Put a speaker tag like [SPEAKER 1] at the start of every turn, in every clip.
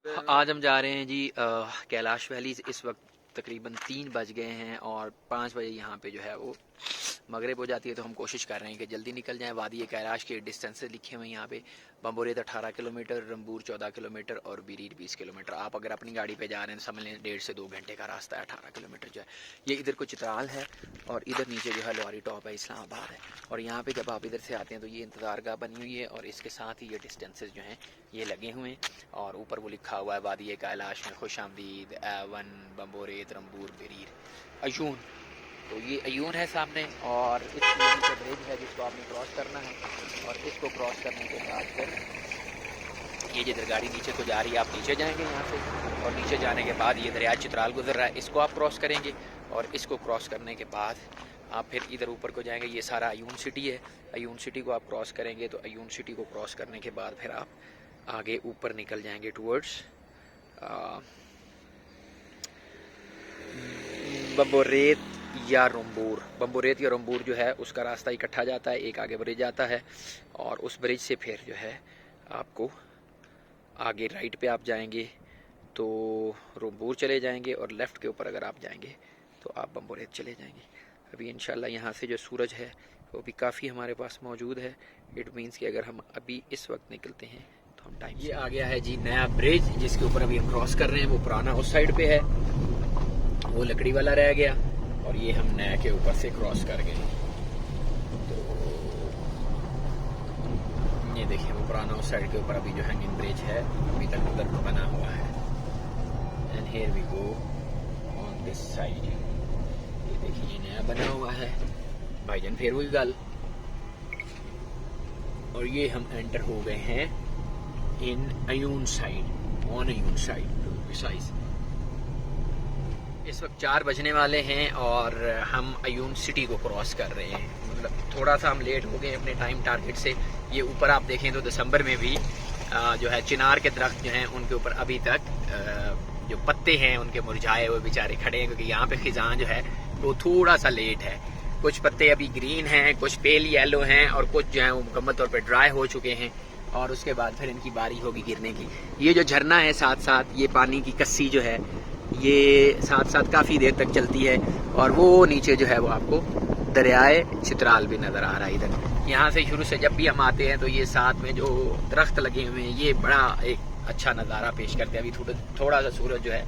[SPEAKER 1] आज हम जा रहे हैं जी कैलाश वैली। इस वक्त तकरीबन 3 बज गए हैं और 5 बजे यहाँ पे जो है वो मगरिब हो जाती है। तो हम कोशिश कर रहे हैं कि जल्दी निकल जाएं। वादी कैलाश के डिस्टेंसेस लिखे हुए हैं यहाँ पे। बम्बोरेत 18 किलोमीटर, रंबूर 14 किलोमीटर और बिरीर 20 किलोमीटर। आप अगर अपनी गाड़ी पे जा रहे हैं समझ लें 1.5 से 2 घंटे का रास्ता है। 18 किलोमीटर जो है ये इधर को चित्राल है और इधर नीचे जो है लोहारी टॉप है, इस्लामाबाद है। और यहाँ पे जब आप इधर से आते हैं तो ये इंतज़ार गाह बनी हुई है और इसके साथ ही ये डिस्टेंसेस जो हैं ये लगे हुए हैं। और ऊपर वो लिखा हुआ है वादी कैलाश में खुश आमदीद एवन बम्बोरेत रंबूर बिरीर अयून। तो ये अयून है सामने और इस किलोमीटर ब्रिज है जिसको आपने क्रॉस करना है। और इसको क्रॉस करने के बाद फिर ये जिधर गाड़ी नीचे को जा रही है आप नीचे जाएंगे यहाँ से। और नीचे जाने के बाद ये दरिया चित्राल गुजर रहा है, इसको आप क्रॉस करेंगे। और इसको क्रॉस करने के बाद आप फिर इधर ऊपर को जाएंगे। ये सारा अयून सिटी है। अयून सिटी को आप क्रॉस करेंगे तो अयून सिटी को क्रॉस करने के बाद फिर आप आगे ऊपर निकल जाएंगे टूवर्ड्स बम्बोरेत या रंबूर। बम्बोरेत या रंबूर जो है उसका रास्ता इकट्ठा जाता है, एक आगे ब्रिज आता है और उस ब्रिज से फिर जो है आपको आगे राइट पे आप जाएंगे तो रंबूर चले जाएंगे और लेफ़्ट के ऊपर अगर आप जाएंगे तो आप बम्बोरेत चले जाएंगे। अभी इंशाल्लाह यहाँ से जो सूरज है वो भी काफ़ी हमारे पास मौजूद है। इट मीन्स कि अगर हम अभी इस वक्त निकलते हैं तो हम टाइम। ये आ गया है जी नया ब्रिज जिसके ऊपर अभी हम क्रॉस कर रहे हैं। वो पुराना उस साइड पे है, वो लकड़ी वाला रह गया और ये हम नया के ऊपर से क्रॉस कर गए। तो ये देखिए वो पुराना उस साइड के ऊपर अभी जो हैंगिंग ब्रिज है अभी तक उधर बना हुआ है। And here we go on this side. ये देखिए ये नया बना हुआ है भाईजान, फिर वही गल। और ये हम एंटर हो गए हैं in Ayun side, on Ayun side to precise. इस वक्त 4 बजने वाले हैं और हम अयून सिटी को क्रॉस कर रहे हैं। मतलब थोड़ा सा हम लेट हो गए अपने टाइम टारगेट से। ये ऊपर आप देखें तो दिसंबर में भी जो है चिनार के दरख्त जो हैं उनके ऊपर अभी तक जो पत्ते हैं उनके मुरझाए हुए बेचारे खड़े हैं, क्योंकि यहाँ पे खिजां जो है वो थोड़ा सा लेट है। कुछ पत्ते अभी ग्रीन हैं, कुछ पेल येलो हैं और कुछ जो है वो मुकम्मल तौर पर ड्राई हो चुके हैं और उसके बाद फिर इनकी बारी होगी गिरने की। ये जो झरना है साथ साथ ये पानी की कस्सी जो है ये साथ साथ काफ़ी देर तक चलती है और वो नीचे जो है वो आपको दरियाए चित्राल भी नज़र आ रहा है इधर। यहाँ से शुरू से जब भी हम आते हैं तो ये साथ में जो दरख्त लगे हुए हैं ये बड़ा एक अच्छा नज़ारा पेश करते हैं। अभी थोड़ा सा सूरज जो है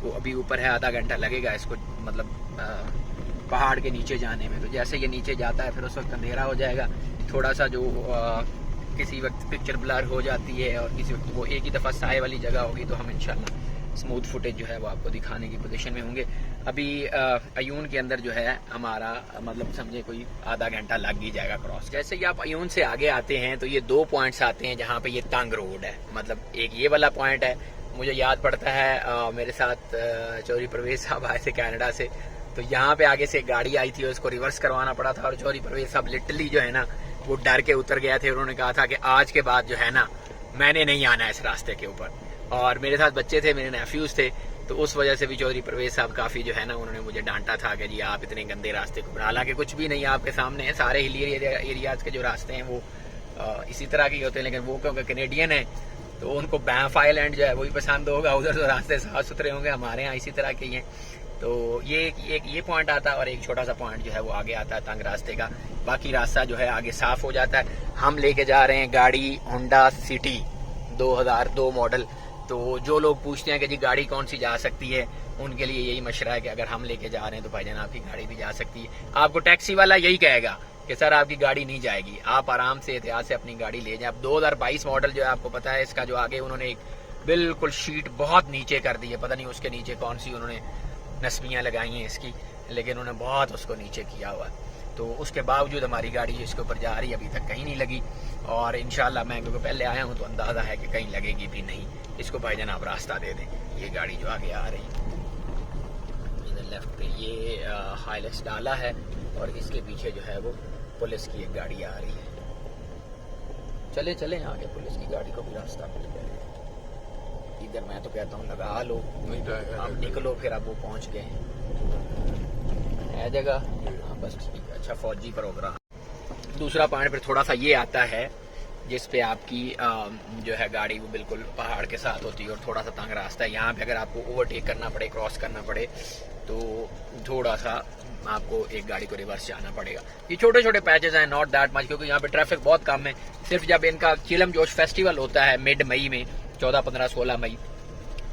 [SPEAKER 1] वो अभी ऊपर है, आधा घंटा लगेगा इसको मतलब पहाड़ के नीचे जाने में। तो जैसे ये नीचे जाता है फिर उस वक्त अंधेरा हो जाएगा। थोड़ा सा जो किसी वक्त पिक्चर ब्लर हो जाती है और किसी वक्त वो एक ही दफ़ा साए वाली जगह होगी तो हम इंशाल्लाह स्मूथ फुटेज जो है वो आपको दिखाने की पोजीशन में होंगे। अभी अयून के अंदर जो है हमारा मतलब समझे कोई आधा घंटा लग ही जाएगा क्रॉस। जैसे ही आप अयून से आगे आते हैं तो ये 2 पॉइंट्स आते हैं जहाँ पे ये तंग रोड है। मतलब एक ये वाला पॉइंट है, मुझे याद पड़ता है मेरे साथ चौधरी परवेज साहब आए थे कनाडा से, तो यहाँ पे आगे से एक गाड़ी आई थी उसको रिवर्स करवाना पड़ा था और चौधरी परवेज साहब लिटरली जो है ना वो डर के उतर गया थे। उन्होंने कहा था कि आज के बाद जो है ना मैंने नहीं आना इस रास्ते के ऊपर। और मेरे साथ बच्चे थे, मेरे नेफ्यूज थे, तो उस वजह से भी चौधरी परवेज साहब काफ़ी जो है ना उन्होंने मुझे डांटा था कि जी आप इतने गंदे रास्ते को। हालांकि कुछ भी नहीं आपके सामने है, सारे हिली एरियाज के जो रास्ते हैं वो इसी तरह के होते हैं। लेकिन वो क्योंकि कैनेडियन है तो उनको बैंफ आइलैंड जो है वही पसंद होगा, उधर तो रास्ते साफ सुथरे होंगे। हमारे यहाँ इसी तरह के ही हैं। तो ये पॉइंट आता है और एक छोटा सा पॉइंट जो है वो आगे आता है तंग रास्ते का। बाकी रास्ता जो है आगे साफ हो जाता है। हम लेके जा रहे हैं गाड़ी होंडा सिटी 2002 मॉडल। तो जो लोग पूछते हैं कि जी गाड़ी कौन सी जा सकती है उनके लिए यही मशवरा है कि अगर हम लेके जा रहे हैं तो भाईजान आपकी गाड़ी भी जा सकती है। आपको टैक्सी वाला यही कहेगा कि सर आपकी गाड़ी नहीं जाएगी, आप आराम से एहतियात से अपनी गाड़ी ले जाएं। अब 2022 मॉडल जो है आपको पता है इसका जो आगे उन्होंने एक बिल्कुल शीट बहुत नीचे कर दी है, पता नहीं उसके नीचे कौन सी उन्होंने नस्बियाँ लगाई हैं इसकी, लेकिन उन्होंने बहुत उसको नीचे किया हुआ है। तो उसके बावजूद हमारी गाड़ी इसके ऊपर जा रही है, अभी तक कहीं नहीं लगी। और इंशाल्लाह मैं क्योंकि पहले आया हूँ तो अंदाज़ा है कि कहीं लगेगी भी नहीं। इसको भाईजान आप रास्ता दे दें। ये गाड़ी जो आगे आ रही है इधर लेफ्ट पे ये हाइलेक्स डाला है और इसके पीछे जो है वो पुलिस की एक गाड़ी आ रही है। चले चले आगे पुलिस की गाड़ी को भी रास्ता मिल गया। इधर मैं तो कहता हूँ लगा लो, आप निकलो फिर अब वो पहुँच गए है जगह। हाँ बस ठीक है, अच्छा फौजी प्रोग्राम। दूसरा पॉइंट फिर थोड़ा सा ये आता है जिस पे आपकी जो है गाड़ी वो बिल्कुल पहाड़ के साथ होती है और थोड़ा सा तंग रास्ता है। यहाँ पे अगर आपको ओवरटेक करना पड़े, क्रॉस करना पड़े, तो थोड़ा सा आपको एक गाड़ी को रिवर्स जाना पड़ेगा। ये छोटे छोटे पैचेस हैं, नॉट दैट मच, क्योंकि यहाँ पे ट्रैफिक बहुत कम है। सिर्फ जब इनका चिलम जोश फेस्टिवल होता है मिड मई में, 14, 15, 16 मई,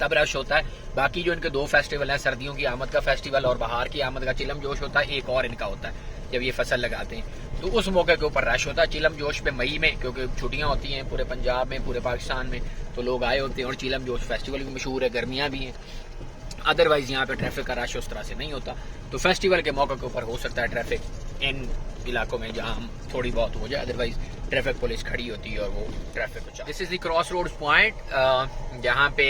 [SPEAKER 1] तब रश होता है। बाकी जो इनके 2 फेस्टिवल हैं, सर्दियों की आमद का फेस्टिवल और बाहर की आमद का चिलम जोश होता है। एक और इनका होता है जब ये फसल लगाते हैं, तो उस मौके के ऊपर रश होता है। चिलम जोश पे मई में, क्योंकि छुट्टियां होती हैं पूरे पंजाब में, पूरे पाकिस्तान में, तो लोग आए होते हैं। और चिलम जोश फेस्टिवल भी मशहूर है, गर्मियां भी हैं। अदरवाइज यहाँ पे ट्रैफिक का रश उस तरह से नहीं होता। तो फेस्टिवल के मौके के ऊपर हो सकता है ट्रैफिक इन इलाकों में जाम थोड़ी बहुत हो जाए, अदरवाइज ट्रैफिक पुलिस खड़ी होती है और वो ट्रैफिक को चलाती है। This is the crossroads point, जहाँ पे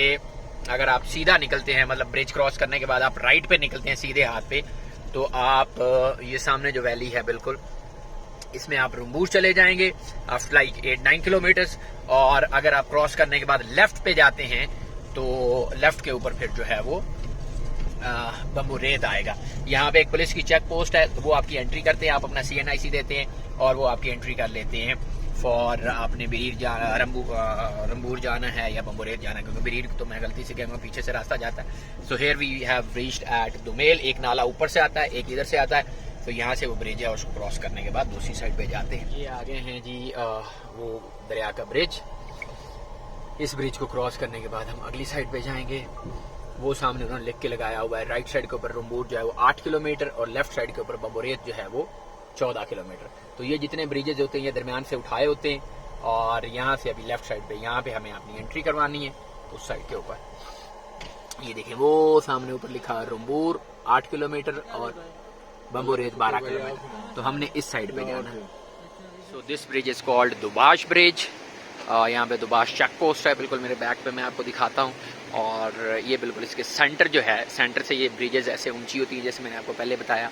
[SPEAKER 1] अगर आप सीधा निकलते हैं, मतलब ब्रिज क्रॉस करने के बाद आप राइट पे निकलते हैं सीधे हाथ पे, तो आप ये सामने जो वैली है बिल्कुल, इसमें आप रंबूर चले जाएंगे आफ्टर लाइक 8-9 किलोमीटर्स। और अगर आप क्रॉस करने के बाद लेफ्ट पे जाते हैं तो लेफ्ट के ऊपर फिर जो है वो बम्बू रेत आएगा। यहाँ पे एक पुलिस की चेक पोस्ट है, वो आपकी एंट्री करते हैं, आप अपना CNIC देते हैं और वो आपकी एंट्री कर लेते हैं। फॉर आपने बिरीर जाना, रंबूर जाना है या बम्बू रेत जाना है, क्योंकि बिरीर तो मैं गलती से कहूँगा पीछे से रास्ता जाता है। So here we have reached at Dumel. एक नाला ऊपर से आता है, एक इधर से आता है, तो यहाँ से वो ब्रिज है, उसको क्रॉस करने के बाद दूसरी साइड पे जाते हैं। ये आगे हैं जी वो दरिया का ब्रिज। इस ब्रिज को क्रॉस करने के बाद हम अगली साइड पे जाएंगे। वो सामने उन्होंने लिख के लगाया हुआ है, राइट साइड के ऊपर रंबूर जो है वो 8 किलोमीटर और लेफ्ट साइड के ऊपर बम्बू रेत जो है वो 14 किलोमीटर। तो ये जितने ब्रिजेज होते हैं ये दरमियान से उठाए होते हैं। और यहाँ से अभी लेफ्ट साइड पे, यहाँ पे हमें अपनी एंट्री करवानी है उस साइड के ऊपर। ये देखें वो सामने ऊपर लिखा है रंबूर 8 किलोमीटर और बम्बू रेत 12 किलोमीटर, तो हमने इस साइड पे जाना है। So this bridge is called Dubash bridge. यहाँ पे दुबाश चेक पोस्ट है, बिल्कुल मेरे बैक पे मैं आपको दिखाता हूँ। और ये बिल्कुल इसके सेंटर जो है, सेंटर से ये ब्रिजेस ऐसे ऊंची होती है जैसे मैंने आपको पहले बताया,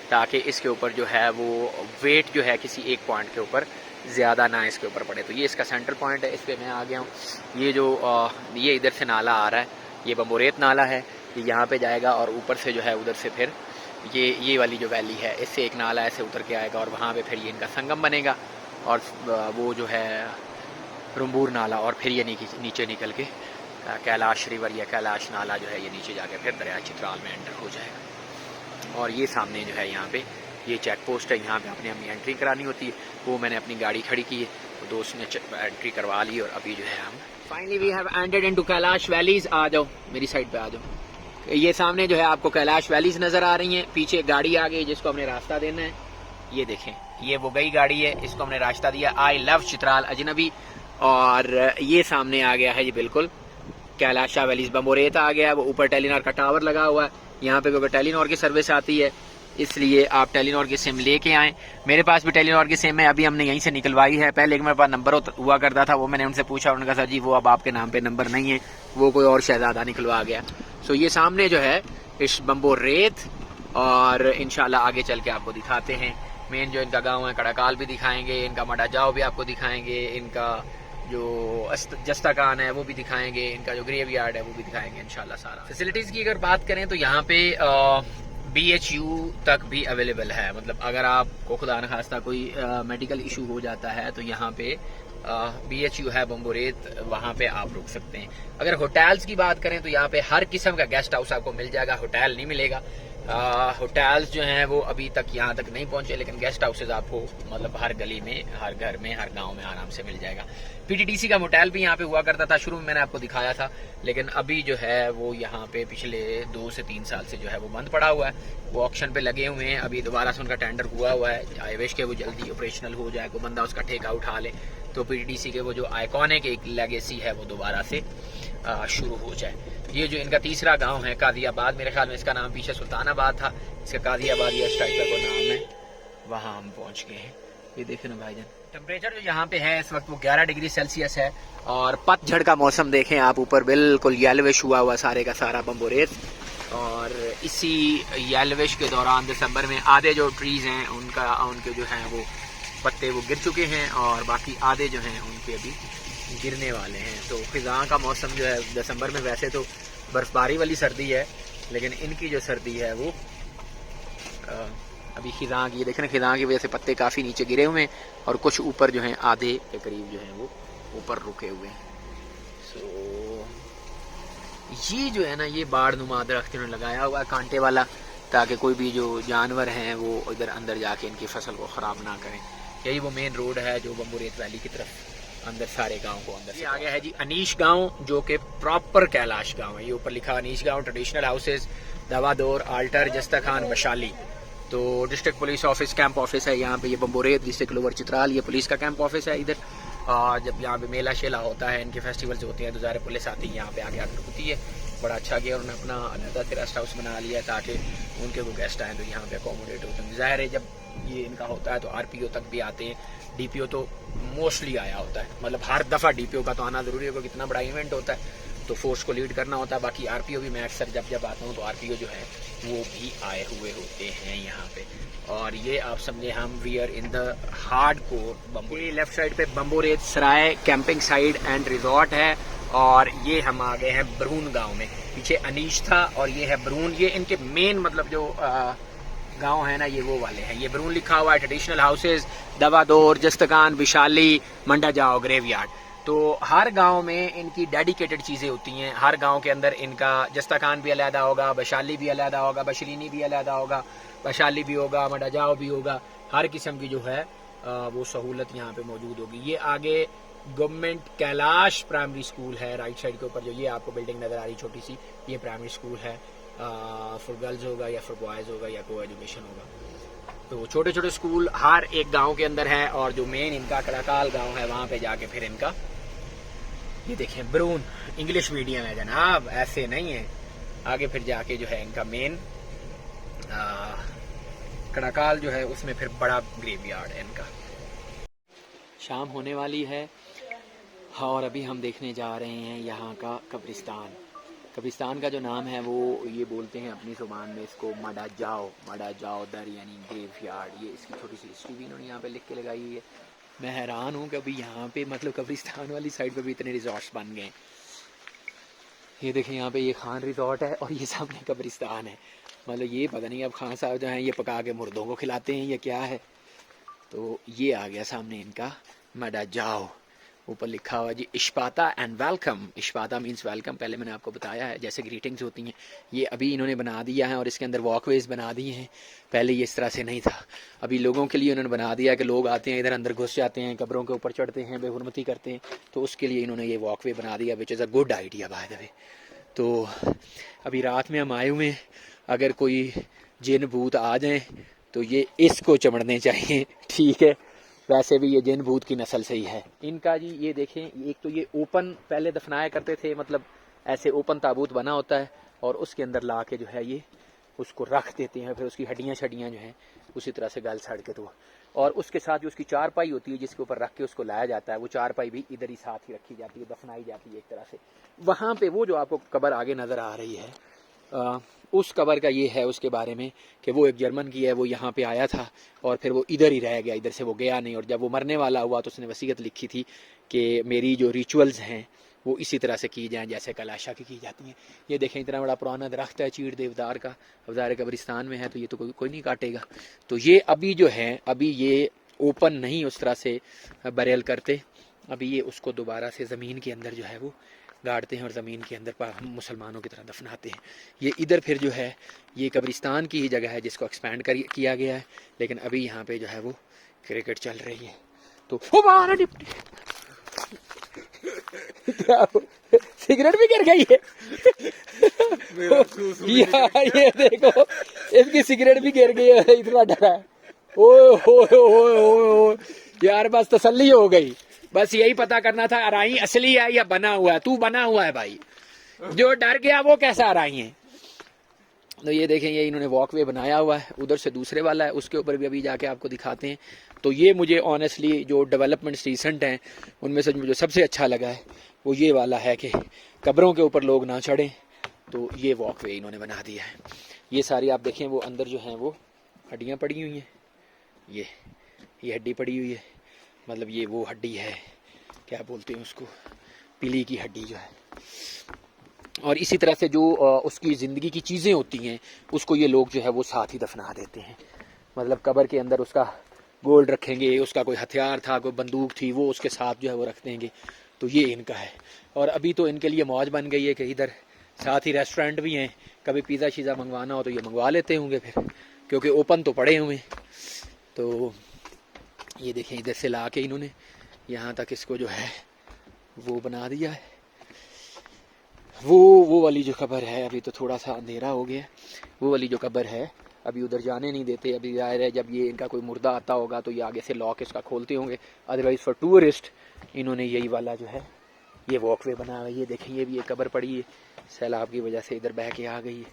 [SPEAKER 1] ताकि इसके ऊपर जो है वो वेट जो है किसी एक पॉइंट के ऊपर ज़्यादा ना इसके ऊपर पड़े। तो ये इसका सेंटर पॉइंट है, इस पर मैं आ गया हूँ। ये जो ये इधर से नाला आ रहा है, ये बम्बू रेत नाला है, ये यहाँ पे जाएगा और ऊपर से जो है उधर से फिर ये वाली जो वैली है, इससे एक नाला ऐसे उतर के आएगा और वहाँ पे फिर ये इनका संगम बनेगा और वो जो है रंबूर नाला, और फिर ये नीचे निकल के कैलाश रिवर या कैलाश नाला जो है ये नीचे जाके फिर दरिया चित्राल में एंटर हो जाएगा। और ये सामने जो है यहाँ पे ये चेक पोस्ट है, यहाँ पे आपने अपनी एंट्री करानी होती है। वो मैंने अपनी गाड़ी खड़ी की है, तो दोस्त ने एंट्री करवा ली और अभी जो है हम finally we have entered into Kalash valleys. आ जाओ मेरी साइड पे आ जाओ। ये सामने जो है आपको कैलाश वैलीज नजर आ रही हैं, पीछे गाड़ी आ गई जिसको हमने रास्ता देना है। ये देखें, ये वो गई गाड़ी है, इसको हमने रास्ता दिया आई लव चित्राल अजनबी। और ये सामने आ गया है जी बिल्कुल कैलाशा वैलीज, बम्बू रेत आ गया है, वो ऊपर टेलीनॉर का टावर लगा हुआ है। यहाँ पे क्योंकि टेलीनॉर की सर्विस आती है इसलिए आप टेलीनॉर की सिम लेके आएँ। मेरे पास भी टेलीनॉर की सिम है, अभी हमने यहीं से निकलवाई है। पहले मेरे पास नंबर हुआ करता था, वो मैंने उनसे पूछा, उन्होंने कहा सर जी वो अब आपके नाम पे नंबर नहीं है, वो कोई और शहजादा निकलवा गया। सो ये सामने जो है इस बम्बू रेत, और इंशाल्लाह आगे चल के आपको दिखाते हैं मेन जो इनका गाँव है कड़ाकाल भी दिखाएंगे, इनका मडा जाओ भी आपको दिखाएंगे, इनका जो जस्ताकान है वो भी दिखाएंगे, इनका जो ग्रेव यार्ड है वो भी दिखाएंगे इंशाल्लाह सारा। फैसिलिटीज़ की अगर बात करें तो यहाँ पे BHU तक भी अवेलेबल है। मतलब अगर आपको खुदा न खास्ता कोई मेडिकल इशू हो जाता है तो यहाँ पे BHU है बम्बू रेत, वहाँ पे आप रुक सकते हैं। अगर होटल्स की बात करें तो यहाँ पे हर किस्म का गेस्ट हाउस आपको मिल जाएगा, होटल नहीं मिलेगा। होटल्स जो हैं वो अभी तक यहाँ तक नहीं पहुंचे, लेकिन गेस्ट हाउसेज आपको मतलब हर गली में, हर घर में, हर गांव में आराम से मिल जाएगा। PTDC का मोटेल भी यहाँ पे हुआ करता था, शुरू में मैंने आपको दिखाया था, लेकिन अभी जो है वो यहाँ पे पिछले 2 से 3 साल से जो है वो बंद पड़ा हुआ है। वो ऑक्शन पे लगे हुए हैं, अभी दोबारा से उनका टेंडर हुआ है। आई विश के वो जल्दी ऑपरेशनल हो जाए, कोई बंदा उसका ठेका उठा ले तो PTDC के वो जो आइकॉनिक एक लेगेसी है वो दोबारा से शुरू हो जाए। ये जो इनका तीसरा गांव है कादियाबाद, मेरे ख्याल में इसका नाम पीछे सुल्तानाबाद था, इसका कादियाबाद या स्ट्राइकर को नाम है, वहाँ हम पहुँच गए हैं। ये देखे ना भाईजान, टेम्परेचर जो यहाँ पे है इस वक्त वो 11 डिग्री सेल्सियस है। और पतझड़ का मौसम देखें आप, ऊपर बिल्कुल येलोविश हुआ हुआ सारे का सारा बम्बू रेत। और इसी येलोविश के दौरान दिसंबर में आधे जो ट्रीज हैं उनके जो हैं वो पत्ते वो गिर चुके हैं और बाकी आधे जो हैं उनके अभी गिरने वाले हैं। तो खिज़ां का मौसम जो है दिसंबर में वैसे तो बर्फबारी वाली सर्दी है, लेकिन इनकी जो सर्दी है वो अभी खिज़ां की, देखें खिज़ां की वजह से पत्ते काफ़ी नीचे गिरे हुए हैं और कुछ ऊपर जो हैं आधे के करीब जो हैं वो ऊपर रुके हुए हैं। सो ये जो है ना, ये बाढ़ नुमा दरख्त इन्होंने लगाया हुआ है कांटे वाला, ताकि कोई भी जो जानवर हैं वो इधर अंदर जाके इनकी फसल को ख़राब ना करें। यही वो मेन रोड है जो बम्बूरेत वैली की तरफ अंदर सारे गांव को अंदर से आ गया है जी। अनीश गांव जो कि प्रॉपर कैलाश गांव है, ये ऊपर लिखा अनीश गांव, ट्रेडिशनल हाउसेज, दवादोर, आल्टर, जस्ता खान, बशाली। तो district police office, camp office है यहाँ पे। ये बम्बूरेत डिस्ट्रिक्ट लोअर चित्राल, ये पुलिस का कैंप ऑफिस है इधर। और जब यहाँ पे मेला शेला होता है, इनके फेस्टिवल्स होते हैं तो ज़ाहिर पुलिस आती है यहाँ पे आगे आकर होती है। बड़ा अच्छा किया उन्होंने, अपना अलहदा से रेस्ट हाउस बना लिया ताकि उनके वो गेस्ट आए तो यहाँ पे अकोमोडेट होते हैं। ज़ाहिर है जब ये इनका होता है तो आरपीओ तक भी आते हैं, डीपीओ तो मोस्टली आया होता है, मतलब हर दफ़ा डीपीओ का तो आना ज़रूरी है क्योंकि कितना बड़ा इवेंट होता है तो फोर्स को लीड करना होता है। बाकी आरपीओ भी मैं अक्सर जब आता हूँ तो आरपीओ जो है वो भी आए हुए होते हैं यहाँ पे। और ये आप समझे हम we are in the hard core Bumburet. Left side पे Bumburet Sarai camping site and resort है और ये हम आ गए हैं बरून गांव में। पीछे अनीश था और ये है बरून। ये इनके मेन मतलब जो गांव है ना ये वो वाले हैं। ये बरून लिखा हुआ है, ट्रेडिशनल हाउसेज, दवादोर, जस्तकान, विशाली, मंडा जाओ, ग्रेवयार्ड। तो हर गांव में इनकी डेडिकेटेड चीज़ें होती हैं। हर गांव के अंदर इनका जस्ताखान भी अलहदा होगा, बशाली भी अलहदा होगा, बशरीनी भी अलहदा होगा, बशाली भी होगा, मडाजाओ भी होगा। हर किस्म की जो है वो सहूलत यहाँ पे मौजूद होगी। ये आगे गवर्नमेंट कैलाश प्राइमरी स्कूल है राइट साइड के ऊपर, जो ये आपको बिल्डिंग नज़र आ रही छोटी सी, ये प्राइमरी स्कूल है। फॉर गर्ल्स होगा या फॉर बॉयज़ होगा या को एजुकेशन होगा। तो छोटे छोटे स्कूल हर एक गांव के अंदर है। और जो मेन इनका कड़ाकाल गांव है वहाँ पे जाके फिर इनका ये देखें बरून इंग्लिश मीडियम है जनाब, ऐसे नहीं है। आगे फिर जाके जो है इनका मेन कड़ाकाल जो है उसमें फिर बड़ा ग्रेवयार्ड है इनका। शाम होने वाली है और अभी हम देखने जा रहे हैं यहाँ का कब्रिस्तान। कब्रिस्तान का जो नाम है वो ये बोलते हैं अपनी ज़ुबान में इसको मडा जाओ दर यानी ग्रेवयार्ड। ये इसकी छोटी सी हिस्ट्री भी इन्होंने यहाँ पे लिख के लगाई हुई है। मैं हैरान हूँ कि अभी यहाँ पे मतलब कब्रिस्तान वाली साइड पे भी इतने रिजॉर्ट्स बन गए। ये देखें यहाँ पे ये खान रिजॉर्ट है और ये सामने कब्रिस्तान है। मतलब ये पता नहीं अब खान साहब जो हैं ये पका के मुर्दों को खिलाते हैं या क्या है। तो ये आ गया सामने इनका मडा जाओ, ऊपर लिखा हुआ जी इश्पाता एंड वेलकम। इश्पाता मीन्स वेलकम, पहले मैंने आपको बताया है जैसे ग्रीटिंग्स होती हैं। ये अभी इन्होंने बना दिया है और इसके अंदर वॉकवेज बना दिए हैं। पहले ये इस तरह से नहीं था, अभी लोगों के लिए उन्होंने बना दिया कि लोग आते हैं इधर अंदर घुस जाते हैं, कब्रों के ऊपर चढ़ते हैं, बेहुरमती करते हैं, तो उसके लिए इन्होंने ये वॉकवे बना दिया, which is a good idea by the way. तो अभी रात में हम आए हुए हैं, अगर कोई जिन भूत आ जाए तो ये इसको चमड़ने चाहिए, ठीक है। वैसे भी ये जिन भूत की नस्ल से ही है इनका जी। ये देखें, एक तो ये ओपन पहले दफनाया करते थे, मतलब ऐसे ओपन ताबूत बना होता है और उसके अंदर ला के जो है ये उसको रख देते हैं, फिर उसकी हड्डियाँ शड्डियाँ जो हैं उसी तरह से गल सड़ के तो। और उसके साथ जो उसकी चारपाई होती है जिसके ऊपर रख के उसको लाया जाता है, वो चारपाई भी इधर ही साथ ही रखी जाती है, दफनाई जाती है एक तरह से। वहाँ पे वो जो आपको कब्र आगे नज़र आ रही है उस कब्र का ये है उसके बारे में कि वो एक जर्मन की है, वो यहाँ पे आया था और फिर वो इधर ही रह गया, इधर से वो गया नहीं। और जब वो मरने वाला हुआ तो उसने वसीयत लिखी थी कि मेरी जो रिचुअल्स हैं वो इसी तरह से की जाएँ जैसे कलाशा की जाती हैं। ये देखें इतना बड़ा पुराना दरख्त है चीड़ देवदार का, अवदार कब्रिस्तान में है, तो ये तो कोई नहीं काटेगा। तो ये अभी जो है अभी ये ओपन नहीं उस तरह से बरेल करते, अभी ये उसको दोबारा से ज़मीन के अंदर जो है वो गाड़ते हैं और ज़मीन के अंदर मुसलमानों की तरह दफनाते हैं। ये इधर फिर जो है ये कब्रिस्तान की ही जगह है जिसको एक्सपैंड किया गया है, लेकिन अभी यहाँ पे जो है वो क्रिकेट चल रही है। तो क्या सिगरेट भी गिर गई है यार, ये देखो इसकी सिगरेट भी गिर गई है, इतना डरा है। ओ यार बस तसल्ली हो गई, बस यही पता करना था अराई असली है या बना हुआ है। तू बना हुआ है भाई, जो डर गया वो कैसा अराई है। तो ये देखें ये इन्होंने वॉकवे बनाया हुआ है, उधर से दूसरे वाला है, उसके ऊपर भी अभी जाके आपको दिखाते हैं। तो ये मुझे ऑनेस्टली जो डेवलपमेंट्स रिसेंट हैं उनमें से मुझे सबसे अच्छा लगा है वो ये वाला है कि कब्रों के ऊपर लोग ना चढ़ें, तो ये वॉकवे इन्होंने बना दिया है। ये सारी आप देखें वो अंदर जो हैं वो हड्डियाँ पड़ी हुई हैं, ये हड्डी पड़ी हुई है, मतलब ये वो हड्डी है क्या बोलते हैं उसको, पीली की हड्डी जो है। और इसी तरह से जो उसकी ज़िंदगी की चीज़ें होती हैं उसको ये लोग जो है वो साथ ही दफना देते हैं। मतलब कब्र के अंदर उसका गोल्ड रखेंगे, उसका कोई हथियार था, कोई बंदूक थी, वो उसके साथ जो है वो रख देंगे। तो ये इनका है। और अभी तो इनके लिए मौज बन गई है कि इधर साथ ही रेस्टोरेंट भी हैं, कभी पिज़्ज़ा शीज़ा मंगवाना हो तो ये मंगवा लेते होंगे फिर, क्योंकि ओपन तो पड़े हुए। तो ये देखें इधर से ला के इन्होंने यहाँ तक इसको जो है वो बना दिया है। वो वाली जो कब्र है, अभी तो थोड़ा सा अंधेरा हो गया, वो वाली जो कब्र है अभी उधर जाने नहीं देते। अभी जाहिर है जब ये इनका कोई मुर्दा आता होगा तो ये आगे से लॉक इसका खोलते होंगे, अदरवाइज़ फॉर टूरिस्ट इन्होंने यही वाला जो है ये वॉकवे बना हुआ है। ये देखें ये भी एक कब्र पड़ी है, सैलाब की वजह से इधर बह के आ गई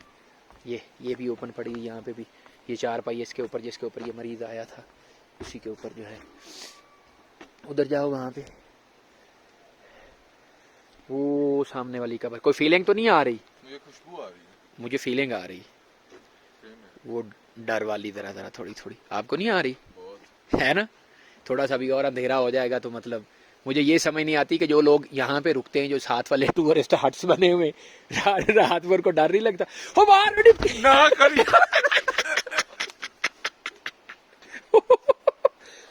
[SPEAKER 1] है। ये भी ओपन पड़ी है, यहाँ पे भी ये 4 पाई इसके ऊपर, जिसके ऊपर ये मरीज़ आया था उसी के ऊपर जो है। उधर जाओ वहाँ पे वो सामने वाली कब्र। कोई फीलिंग तो नहीं आ रही?
[SPEAKER 2] मुझे खुशबू आ रही है।
[SPEAKER 1] मुझे फीलिंग आ रही, वो डर वाली ज़रा ज़रा थोड़ी थोड़ी। आपको नहीं आ रही? बहुत है ना। थोड़ा सा भी और अंधेरा हो जाएगा तो मतलब मुझे ये समझ नहीं आती कि जो लोग यहाँ पे रुकते हैं, जो साथ वाले टूरिस्ट हट्स बने हुए, रात भर को डर नहीं लगता? हो बाहर ना करिए।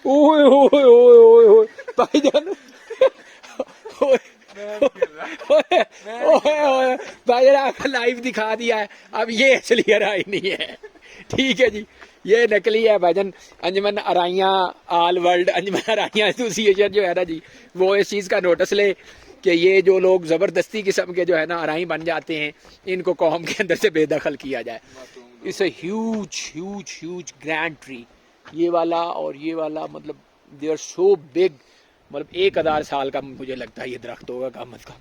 [SPEAKER 1] ओए ओए ओए ओए ओए भाईजान, भाईजान आपका लाइव दिखा दिया है, अब ये असली हराई नहीं है। ठीक है जी, ये नकली है भाईजान। अंजमन अराइयाँ आल वर्ल्ड अंजमन अराइयाँ एसोसिएशन जो है ना जी, वो इस चीज़ का नोटिस ले कि ये जो लोग ज़बरदस्ती किस्म के जो है ना अराई बन जाते हैं, इनको कौम के अंदर से बेदखल किया जाए। It's a huge huge huge grand tree, ये वाला और ये वाला, मतलब दे आर सो बिग। मतलब 1000 साल का मुझे लगता है ये दरख्त होगा कम अज़ कम।